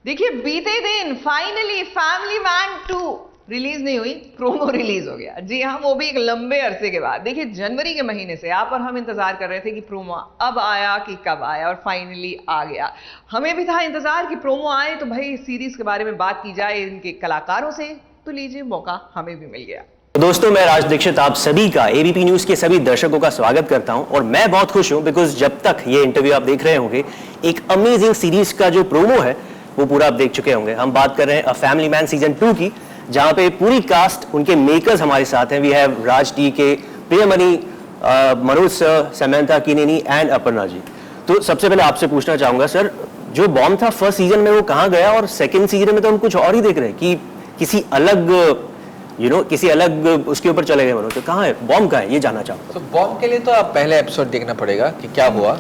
देखिए बीते दिन फाइनली फैमिली मैन 2 रिलीज नहीं हुई, प्रोमो रिलीज हो गया। जी हाँ, वो भी एक लंबे अरसे के बाद। देखिए जनवरी के महीने से आप और हम इंतजार कर रहे थे कि प्रोमो अब आया कि कब आया, और फाइनली आ गया। हमें भी था इंतजार कि प्रोमो आए तो भाई सीरीज के बारे में बात की जाए इनके कलाकारों से, तो लीजिए मौका हमें भी मिल गया। दोस्तों, मैं राज दीक्षित आप सभी का एबीपी न्यूज के सभी दर्शकों का स्वागत करता हूं और मैं बहुत खुश हूं बिकॉज जब तक ये इंटरव्यू आप देख रहे होंगे एक अमेजिंग सीरीज का जो प्रोमो है वो पूरा आप देख चुके होंगे। हम बात कर रहे हैं अ फैमिली मैन सीजन 2 की, जहां पे पूरी कास्ट, उनके मेकर्स हमारे साथ हैं। We have Raj D K, Priyamani, Manoj sir, Samantha Kineni and Aparna ji. तो सबसे पहले आपसे पूछना चाहूंगा सर, जो बॉम्ब था फर्स्ट सीजन में वो कहाँ गया, और सेकेंड सीजन में तो हम कुछ और ही देख रहे हैं कि किसी अलग किसी अलग उसके ऊपर चले गए। मनोज, तो कहाँ है बॉम्ब, कहाँ है, ये जानना चाहूंगा। तो बॉम्ब के लिए तो आप पहले एपिसोड देखना पड़ेगा कि क्या हुआ।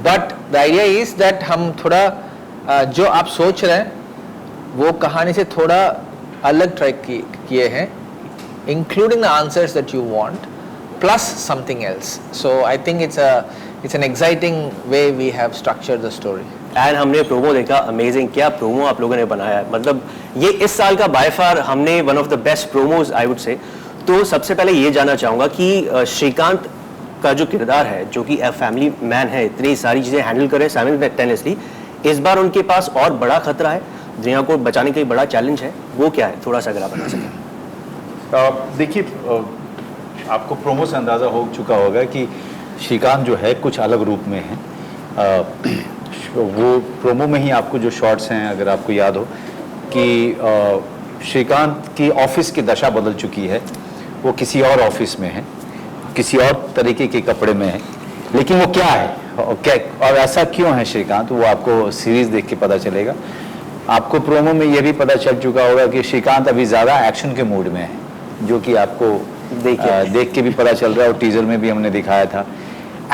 But the idea is that हम थोड़ा जो आप सोच रहे हैं वो कहानी से थोड़ा अलग ट्राई किए हैं, including the answers that you want plus something else. So I think it's an exciting way we have structured the story. And हमने प्रोमो देखा, अमेजिंग, क्या प्रोमो आप लोगों ने बनाया है। मतलब ये इस साल का बाय फार हमने one of the best promos I would say. तो सबसे पहले ये जानना चाहूंगा कि श्रीकांत का जो किरदार है, जो कि फैमिली मैन है, इतनी सारी चीजें हैंडल कर रहे हैं साइमल्टेनियसली, इस बार उनके पास और बड़ा खतरा है, जिया को बचाने के लिए बड़ा चैलेंज है, वो क्या है, थोड़ा सा अगर आप बता सकें। देखिए, आपको प्रोमो से अंदाज़ा हो चुका होगा कि श्रीकांत जो है कुछ अलग रूप में है। वो प्रोमो में ही आपको जो शॉट्स हैं, अगर आपको याद हो कि श्रीकांत की ऑफिस की दशा बदल चुकी है, वो किसी और ऑफिस में है, किसी और तरीके के कपड़े में है, लेकिन वो क्या है और ऐसा क्यों है श्रीकांत, वो आपको सीरीज देख के पता चलेगा। आपको प्रोमो में ये भी पता चल चुका होगा कि श्रीकांत अभी ज़्यादा एक्शन के मूड में है, जो कि आपको देख के भी पता चल रहा है और टीजर में भी हमने दिखाया था।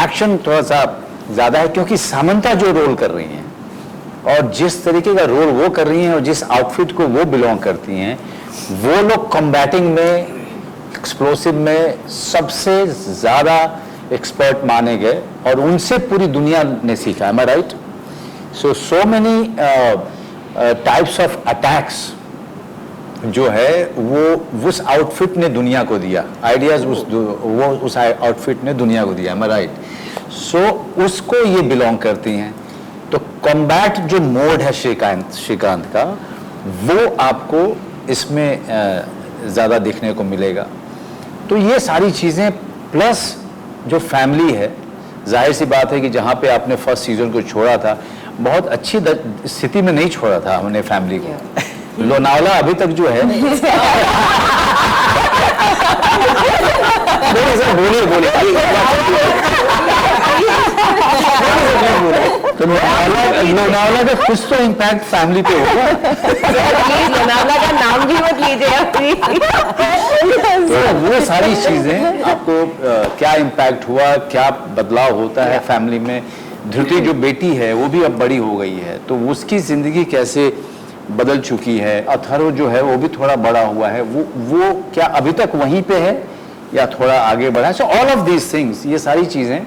एक्शन थोड़ा सा ज़्यादा है क्योंकि सामंथा जो रोल कर रही हैं और जिस तरीके का रोल वो कर रही हैं और जिस आउटफिट को वो बिलोंग करती हैं, वो लोग कॉम्बैटिंग में, एक्सप्लोसिव में सबसे ज़्यादा एक्सपर्ट माने गए और उनसे पूरी दुनिया ने सीखा। Am I right? So many types of attacks जो है वो उस आउटफिट ने दुनिया को दिया, आइडियाज उस आउटफिट ने दुनिया को दिया। M I right? सो उसको ये बिलोंग करती हैं। तो कॉम्बैट जो मोड है श्रीकांत का, वो आपको इसमें ज़्यादा देखने को मिलेगा। तो ये सारी चीज़ें प्लस जो फैमिली है, जाहिर सी बात है कि जहाँ पे आपने फर्स्ट सीजन को छोड़ा था, बहुत अच्छी स्थिति में नहीं छोड़ा था हमने फैमिली को। लोनावला अभी तक जो है तो लोनावला का कुछ तो इम्पैक्ट फैमिली पे होगा। लोनावला का नाम भी मत लीजिए। तो वो सारी चीजें आपको क्या इम्पैक्ट हुआ, क्या बदलाव होता है फैमिली में। धृति जो बेटी है वो भी अब बड़ी हो गई है, तो उसकी जिंदगी कैसे बदल चुकी है। अथर्व जो है वो भी थोड़ा बड़ा हुआ है, वो क्या अभी तक वहीं पे है या थोड़ा आगे बढ़ा है। So all of these things, ये सारी चीज़ें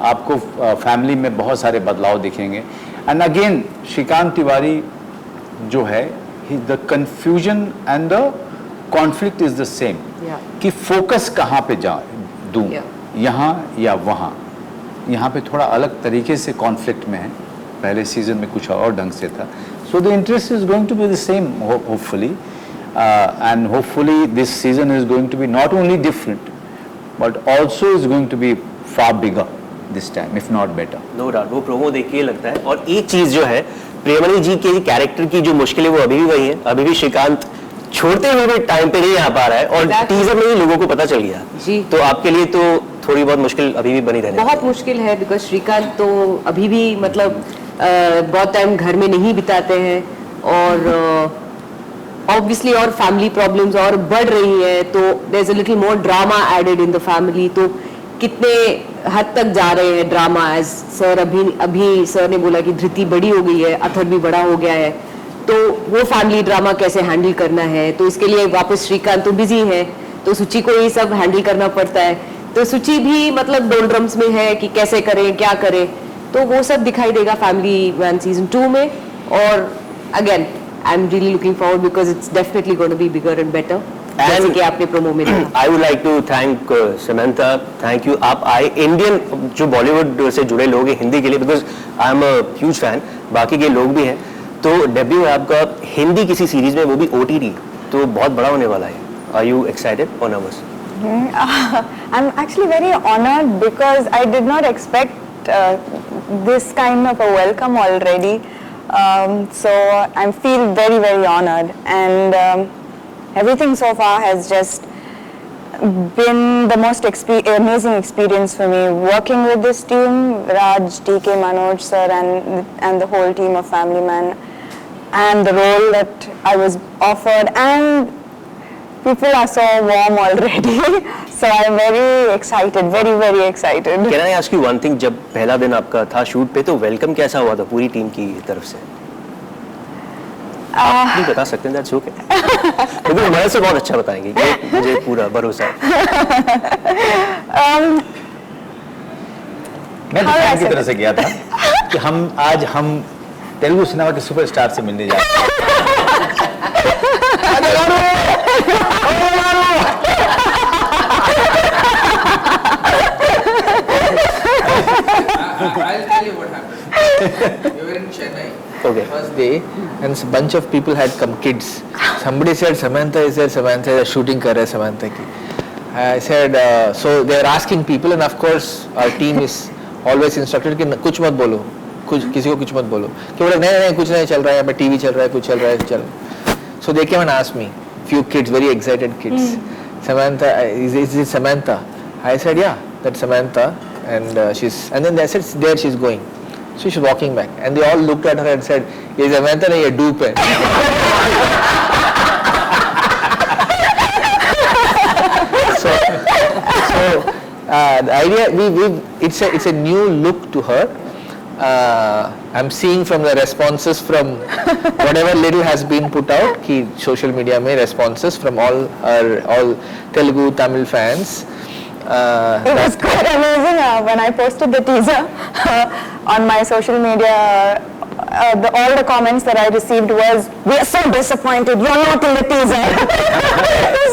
आपको फैमिली में बहुत सारे बदलाव दिखेंगे। एंड अगेन श्रीकांत तिवारी जो है, the confusion and the conflict is the same, कि फोकस कहाँ पे दूं, यहाँ या वहाँ। यहाँ पे थोड़ा अलग तरीके से कॉन्फ्लिक्ट में है, पहले सीजन में कुछ और ढंग से था। So the interest is going to be the same hopefully, and hopefully this season is going to be not only different but also is going to be far bigger this time, if not better. No doubt, वो promo देख के लगता है। और एक चीज जो है, प्रियमणि जी के कैरेक्टर की जो मुश्किल है वो अभी भी वही है। अभी भी श्रीकांत छोड़ते हुए भी टाइम पे नहीं आ पा रहा है और टीजर में ही लोगों को पता चल गया जी। तो आपके लिए तो थोड़ी बहुत मुश्किल अभी भी बनी रहती है। बहुत मुश्किल है बिकॉज श्रीकांत तो अभी भी मतलब बहुत टाइम घर में नहीं बिताते हैं और ऑब्वियसली और फैमिली प्रॉब्लम्स और बढ़ रही है, तो there is a little more drama added in the family. तो कितने हद तक जा रहे हैं ड्रामा, एज सर अभी सर ने बोला कि धृति बड़ी हो गई है, अथर भी बड़ा हो गया है, तो वो फैमिली ड्रामा कैसे हैंडल करना है। तो इसके लिए वापस श्रीकांत तो बिजी है, तो सुची को ये सब हैंडल करना पड़ता है। तो सुची भी मतलब डोलड्रम्स में है कि कैसे करें, क्या करें। तो वो सब दिखाई देगा फैमिली मैन सीजन 2 में। और again I am really looking forward because it's definitely going to be bigger and better, जैसे कि आपने प्रोमो में देखा। I would like to thank Samantha, thank you. आप आए, इंडियन जो बॉलीवुड से जुड़े लोग हैं हिंदी के लिए, because I am a huge fan, बाकी के लोग भी हैं, तो डेब्यू है आपका हिंदी किसी सीरीज में, वो भी OTT, तो बहुत बड़ा होने वाला है। आर यू एक्साइटेड और nervous? I'm actually very honored because I did not expect this kind of a welcome already. So I feel very, very honored, and everything so far has just been the most amazing experience for me. Working with this team, Raj, TK, Manoj sir, and the whole team of Family Man, and the role that I was offered, and people are so warm already. So I'm very excited, very, very excited. Can I ask you one thing? जब पहला दिन आपका था shoot पे, तो welcome कैसा हुआ था पूरी टीम की तरफ से? आप नहीं बता सकते, that's okay. लेकिन मेरे से बहुत अच्छा बताएंगे, ये मुझे पूरा भरोसा है। मैं दिखाने की तरह से गया था कि आज हम तेलुगु सिनेमा के सुपरस्टार से मिलने जा रहे हैं। I'll tell you what happened. We were in Chennai. Okay. First day, and a bunch of people had come, kids. Somebody said, Samantha is there, Samantha is shooting कर रहे Samantha की. I said, so they are asking people, and of course our team is always instructed कि कुछ मत बोलो, किसी को कुछ मत बोलो. कि बोले नहीं कुछ नहीं चल रहा है, यहाँ पे टीवी चल रहा है, कुछ चल रहा है, चल. So they came and asked me, few kids, very excited kids, Samantha, is it Samantha? I said, yeah, that's Samantha, and and then they said, there she's going. So she's walking back, and they all looked at her and said, ये Samantha नहीं, ये dupe है. So the idea, it's a new look to her. I'm seeing from the responses from whatever little has been put out, कि social media में responses from all Telugu, Tamil fans. It was quite amazing when I posted the teaser on my social media. All the comments that I received was, "We are so disappointed. You're not in the teaser."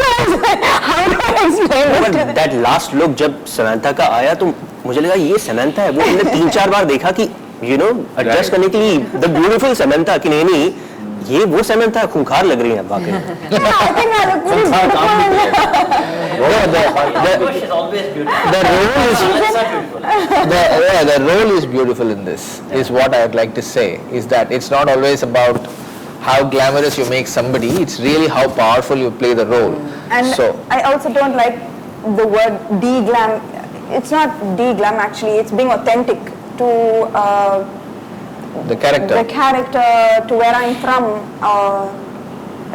So I was like, how do I explain this to them? That last look जब Samantha का आया, तो मुझे लगा ये Samantha है। वो हमने 3-4 बार देखा कि एडजस्ट करने के लिए द ब्यूटीफुल समंथा, कि नहीं ये वो समंथा खूंखार लग रही है वाकई। I think I look pretty The role is beautiful in this, is what I would like to say, is that it's not always about how glamorous you make somebody, it's really how powerful you play the role. And So I also don't like the word de-glam. It's not de-glam actually, it's being authentic to the character. the character, to where I'm from.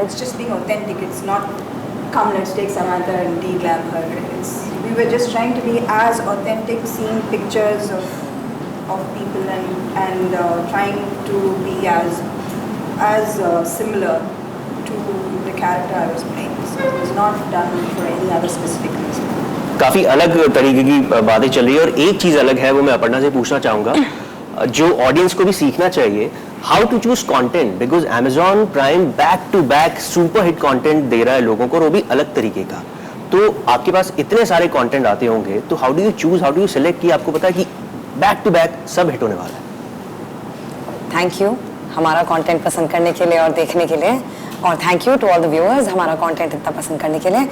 It's just being authentic. It's not, come let's take Samantha and de-glam her. We were just trying to be as authentic, seeing pictures of people and trying to be as similar to the character I was playing. So it was not done for any other specific reason. काफी अलग तरीके की बातें चल रही है, और एक चीज अलग है वो मैं अपर्णा से पूछना चाहूंगा, जो ऑडियंस को भी सीखना चाहिए, how to choose content, because Amazon prime back to back super hit content दे रहा है लोगों को, और वो भी अलग तरीके का। तो आपके पास इतने सारे कंटेंट आते होंगे, तो how do you choose, how do you select कि आपको पता है कि बैक टू बैक सब हिट होने वाला है? थैंक यू हमारा कंटेंट पसंद करने के लिए और देखने के लिए, और thank you to all the viewers हमारा कंटेंट इतना पसंद करने के लिए।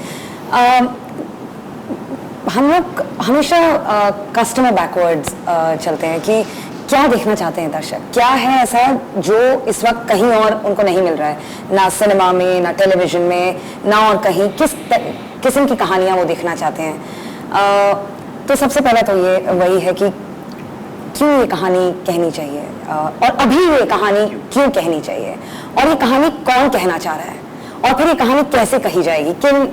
हम लोग हमेशा कस्टमर बैकवर्ड्स चलते हैं कि क्या देखना चाहते हैं दर्शक, क्या है ऐसा जो इस वक्त कहीं और उनको नहीं मिल रहा है, ना सिनेमा में, ना टेलीविजन में, ना और कहीं, किस किस्म की कहानियाँ वो देखना चाहते हैं। तो सबसे पहला तो ये वही है कि क्यों ये कहानी कहनी चाहिए, और अभी ये कहानी क्यों कहनी चाहिए, और ये कहानी कौन कहना चाह रहा है, और फिर ये कहानी कैसे कही जाएगी, किन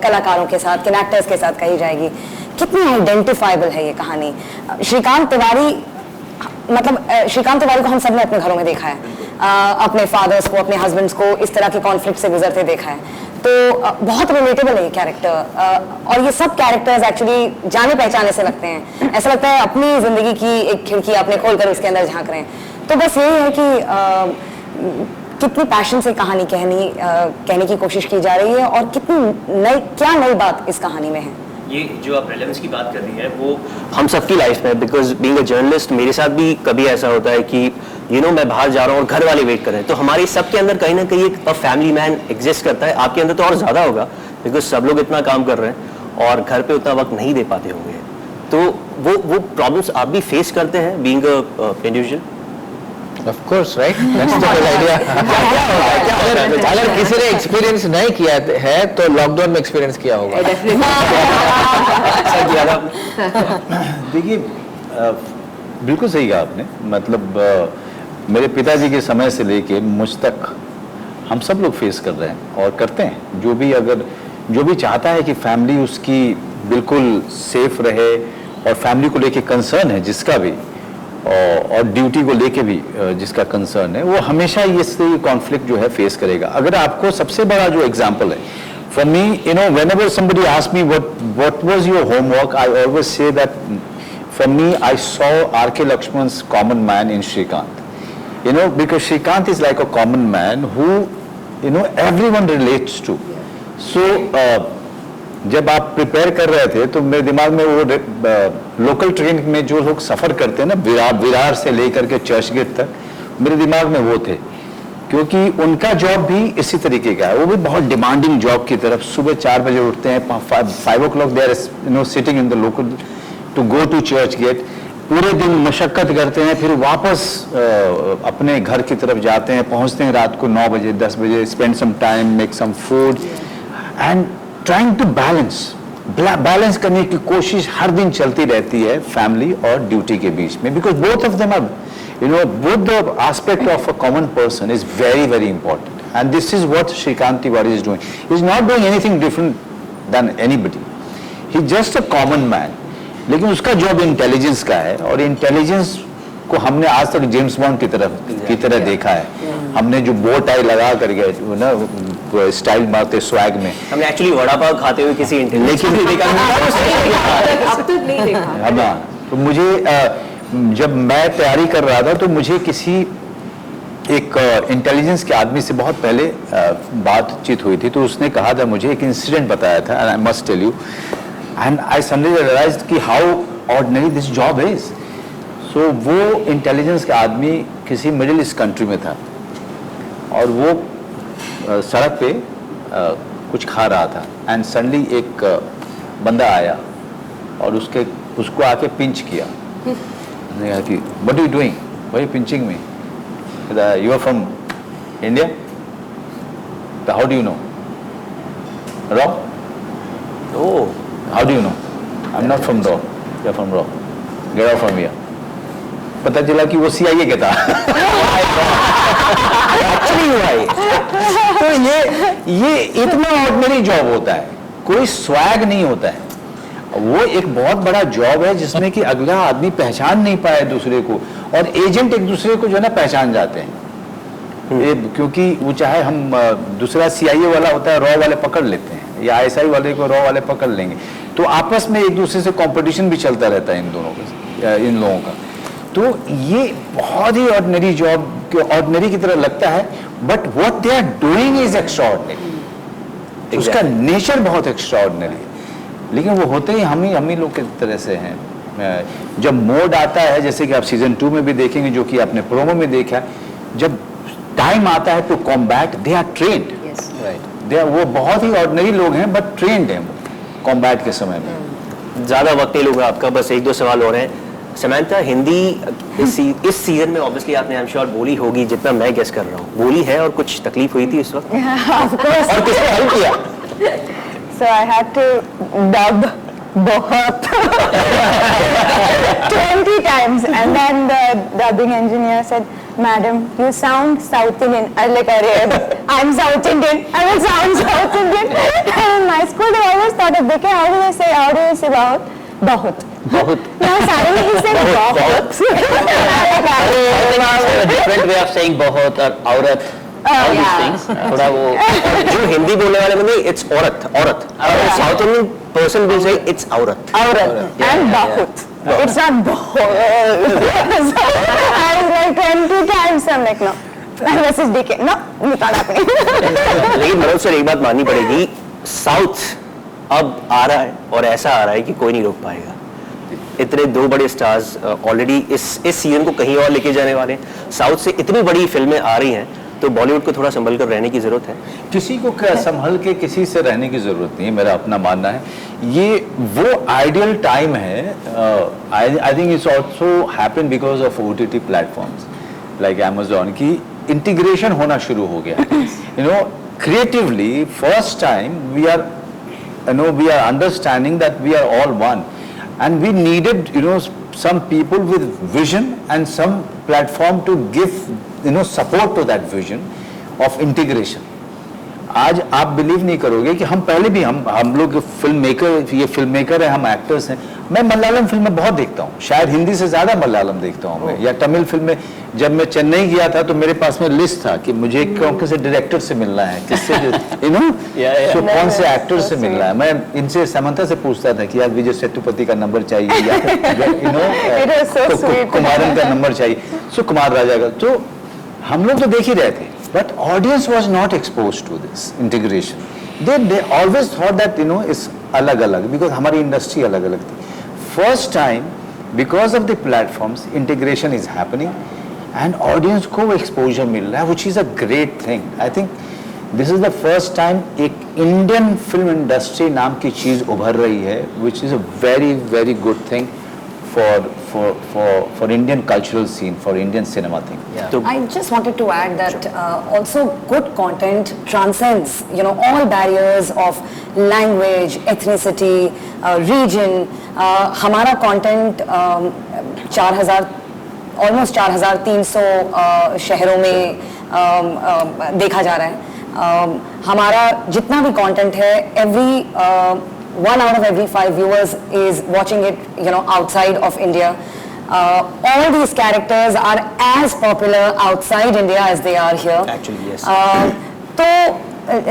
कलाकारों के साथ, किन एक्टर्स के साथ कही जाएगी, कितनी आइडेंटिफाइबल है ये कहानी। श्रीकांत तिवारी, मतलब श्रीकांत तिवारी को हम सब ने अपने घरों में देखा है, अपने फादर्स को, अपने हस्बैंड्स को इस तरह के कॉन्फ्लिक्ट से गुजरते देखा है, तो बहुत रिलेटेबल है ये कैरेक्टर। और ये सब कैरेक्टर्स एक्चुअली जाने पहचाने से लगते हैं, ऐसा लगता है अपनी जिंदगी की एक खिड़की आपने खोल कर उसके अंदर झांक रहे हैं। तो बस यही है कि कितनी पैशन से कहानी कहने की कोशिश की जा रही है और कितनी क्या नई बात इस कहानी में है। ये जो आप रेलेवेंस की बात कर रही हैं वो हम सबकी लाइफ में, बिकॉज बीइंग अ जर्नलिस्ट मेरे साथ भी कभी ऐसा होता है कि मैं बाहर जा रहा हूँ और घर वाले वेट कर रहे हैं, तो हमारे सबके अंदर कहीं ना कहीं एक फैमिली मैन एग्जिस्ट करता है। आपके अंदर तो और ज़्यादा होगा, बिकॉज सब लोग इतना काम कर रहे हैं और घर पे उतना वक्त नहीं दे पाते होंगे। तो वो प्रॉब्लम्स आप भी फेस करते हैं being a individual? Of course, right? That's the whole idea. अगर किसी ने एक्सपीरियंस नहीं किया है तो लॉकडाउन में एक्सपीरियंस किया होगा। देखिए बिल्कुल सही कहा आपने। मतलब मेरे पिताजी के समय से लेके मुझ तक हम सब लोग फेस कर रहे हैं और करते हैं। जो भी चाहता है कि फैमिली उसकी बिल्कुल सेफ रहे और फैमिली को लेके कंसर्न है जिसका भी, और ड्यूटी को लेके भी जिसका कंसर्न है, वो हमेशा ये कॉन्फ्लिक्ट जो है फेस करेगा। अगर आपको सबसे बड़ा जो एग्जांपल है for me, whenever somebody asks me what was your homework, I always say that for me I saw R.K. Lakshman's Common Man in Shrikant. Because Shrikant is like a common man who everyone relates to. So जब आप prepare कर रहे थे तो मेरे दिमाग में वो लोकल ट्रेन में जो लोग सफ़र करते हैं ना, विरार से लेकर के चर्च गेट तक, मेरे दिमाग में वो थे, क्योंकि उनका जॉब भी इसी तरीके का है। वो भी बहुत डिमांडिंग जॉब की तरफ, सुबह 4 बजे उठते हैं, 5 o'clock they are sitting in the local to go to Churchgate, पूरे दिन मशक्क़त करते हैं, फिर वापस अपने घर की तरफ जाते हैं, पहुंचते हैं रात को 9 बजे 10 बजे, spend some time, make some food and trying to balance करने की कोशिश हर दिन चलती रहती है फैमिली और ड्यूटी के बीच में, because both of them are both the aspect of a common person is very very important, and this is what Shrikant Tiwari is doing. He's not doing anything different than anybody. He's just a common man. लेकिन उसका job intelligence का है, और intelligence को हमने आज तक James bond की तरह देखा है। हमने जो बो टाई लगा करके ना स्टाइल मारते स्वैग में, हमने एक्चुअली वड़ा पाव खाते हुए किसी इंटेलिजेंस अब तक नहीं देखा। ना, तो मुझे जब मैं तैयारी कर रहा था तो मुझे किसी एक इंटेलिजेंस के आदमी से बहुत पहले बातचीत हुई थी, तो उसने कहा था, मुझे एक इंसिडेंट बताया था, and I must tell you, and I suddenly realised कि how ordinary this job is. So वो इंटेलिजेंस का आदमी किसी मिडिल ईस्ट कंट्री में था, और वो सड़क पे कुछ खा रहा था, एंड सडनली एक बंदा आया और उसको आके पिंच किया। उसने कहा कि what are you doing, why are you pinching me, you are from India, how do you know, raw, oh how do you know, I am not from raw, you are from raw, get out from here. पता चला कि वो CIA के था। तो ये इतना ordinary job होता है, कोई स्वैग नहीं होता है। वो एक बहुत बड़ा जॉब है जिसमें कि अगला आदमी पहचान नहीं पाए दूसरे को, और एजेंट एक दूसरे को जो है ना पहचान जाते हैं। क्योंकि वो चाहे हम दूसरा CIA वाला होता है, रॉ वाले पकड़ लेते हैं, या ISI वाले को रॉ वाले पकड़ लेंगे, तो आपस में एक दूसरे से कंपटीशन भी चलता रहता है इन लोगों का। तो ये बहुत ही ऑर्डिनरी जॉब, ऑर्डिनरी की तरह लगता है, but what they are doing is extraordinary. उसका नेचर बहुत एक्स्ट्राऑर्डिनरी है, लेकिन वो होते ही हम ही लोग की तरह से हैं। जब मोड आता है, जैसे कि आप सीजन 2 में भी देखेंगे, जो कि आपने प्रोमो में देखा, जब टाइम आता है to combat, they are trained, right, वो बहुत ही ऑर्डिनरी लोग हैं बट ट्रेन्ड हैं कॉम्बैट के समय में। ज्यादा वक्त नहीं लूंगा आपका, बस 1-2 सवाल हो रहे हैं। समंथा, हिंदी इस सीजन में ऑब्वियसली आपने आई एम श्योर बोली होगी, जितना मैं गेस कर रहा हूँ बोली है, और कुछ तकलीफ हुई थी इस वक्त? और किसने हेल्प किया? So I had to dub बहुत 20 times, and then the dubbing engineer said, "Madam, you sound South Indian." I was like, "Arey, I'm South Indian. I will sound South Indian." And in my school, they always thought of, "How do you say bahut?" Bahut. बहुत Now suddenly he said bahut. Different way of saying बहुत और औरत, all these things, थोड़ा वो जो हिंदी बोलने वाले बंदे इट्स औरत, south Indian person will say it's औरत And bahut. It's not bold. I was like 20 times. I'm like, no. This is DK. No, it's not happening. लेकिन मनोज सर एक बात माननी पड़ेगी, साउथ अब आ रहा है और ऐसा आ रहा है कि कोई नहीं रोक पाएगा। इतने दो बड़े स्टार्स ऑलरेडी इस सीजन को कहीं और लेके जाने वाले हैं। साउथ से इतनी बड़ी फिल्में आ रही हैं तो बॉलीवुड को थोड़ा संभल कर रहने की जरूरत है। किसी को संभल के किसी से रहने की जरूरत नहीं है, मेरा अपना मानना है। ये वो आइडियल टाइम है। I think it's also happen because of OTT platforms like Amazon की इंटीग्रेशन होना शुरू हो गया। You know, creatively first time we are understanding that we are all one and we needed, you know, some people with vision and some platform to give, you know, support to that vision of integration. आज आप believe नहीं करोगे कि हम पहले भी हम लोग ये फिल्म मेकर है, हम एक्टर्स हैं। मैं मलयालम फिल्में बहुत देखता हूँ, शायद हिंदी से ज्यादा मलयालम देखता हूँ मैं, या तमिल फिल्में। जब मैं चेन्नई गया था तो मेरे पास में लिस्ट था कि मुझे कौन से डायरेक्टर से मिलना है, किससे, यू नो, तो कौन से एक्टर से मिलना है। मैं इनसे समंता से पूछता था कि यार विजय सेतुपति का नंबर चाहिए, या यू नो कुमारन का नंबर चाहिए, सो कुमार राजा का। तो हम लोग तो देख ही रहे थे, but audience was not exposed to this integration. They always thought that, you know, is अलग-अलग, because हमारी industry अलग-अलग थी। First time, because of the platforms, integration is happening and audience को exposure मिल रहा है, which is a great thing. I think this is the first time एक Indian film industry नाम की चीज उभर रही है, which is a very very good thing for Indian cultural scene, for Indian cinema thing. Yeah. I just wanted to add that also good content transcends, you know, all barriers of language, ethnicity, region. हमारा content almost 4,300 शहरों में देखा जा रहा है। हमारा जितना भी content है, one out of every 5 viewers is watching it, you know, outside of India. All these characters are as popular outside India as they are here. Actually, yes. तो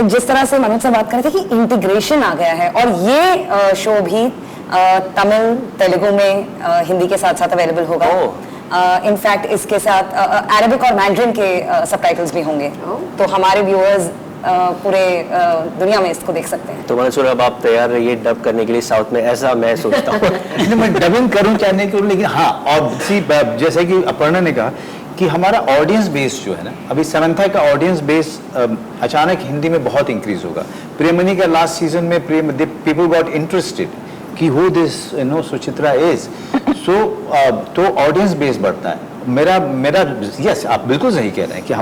जिस तरह से मनोज से बात कर रहे थे कि इंटीग्रेशन आ गया है, और ये शो भी तमिल, तेलुगु में हिंदी के साथ साथ अवेलेबल होगा। इनफैक्ट इसके साथ अरबिक और मैंड्रिन के सबटाइटल्स भी होंगे, तो हमारे व्यूअर्स पूरे दुनिया में इसको देख सकते हैं। तो मनोज, अब आप तैयार रहिए डब करने के लिए साउथ में, ऐसा मैं सोचता हूँ। मैं डबिंग करूँ चाहने के, लेकिन हाँ, और जैसे कि अपर्णा ने कहा कि हमारा ऑडियंस बेस जो है ना, अभी समंथा का ऑडियंस बेस अचानक हिंदी में बहुत इंक्रीज होगा। प्रियमणि का लास्ट सीजन में पीपल गॉट इंटरेस्टेड कि who this, you know, Suchitra is, so तो ऑडियंस बेस बढ़ता है। मेरा यस, आप बिल्कुल सही कह रहे हैं कि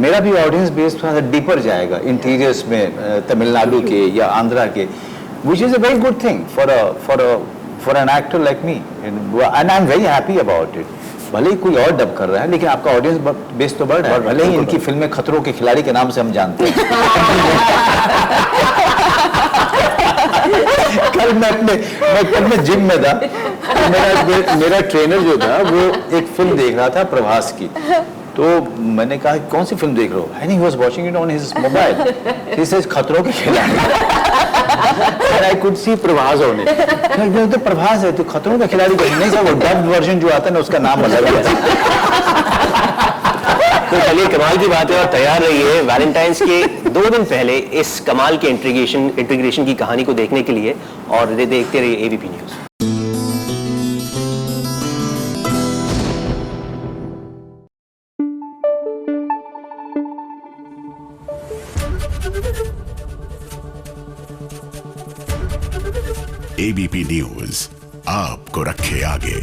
मेरा भी ऑडियंस बेस थोड़ा सा डीपर जाएगा इंटीरियर्स में, तमिलनाडु के या आंध्रा के, which is a very good thing for an actor like me, and I am very happy about it. भले ही कोई और डब कर रहा है, लेकिन आपका ऑडियंस बेस तो बढ़ रहा है। भले ही इनकी फिल्में खतरों के खिलाड़ी के नाम से हम जानते हैं। कल मैं जिम में था, मेरा ट्रेनर जो था वो एक फिल्म देख रहा था प्रभास की, तो मैंने कहा कौन सी फिल्म देख रहे हो? And he was watching it on his mobile. He says खतरों के खिलाड़ी। And I could see Prabhas on it. तो प्रभास है, तो खतरों का खिलाड़ी नहीं था, वो डब वर्जन जो आता है ना उसका नाम अलग है। तो चलिए, कमाल की बात है, और तैयार रहिए वैलेंटाइंस के 2 दिन पहले इस कमाल के इंटीग्रेशन की कहानी को देखने के लिए, और देखते रहिए ABP न्यूज़। ABP न्यूज़ आपको रखे आगे।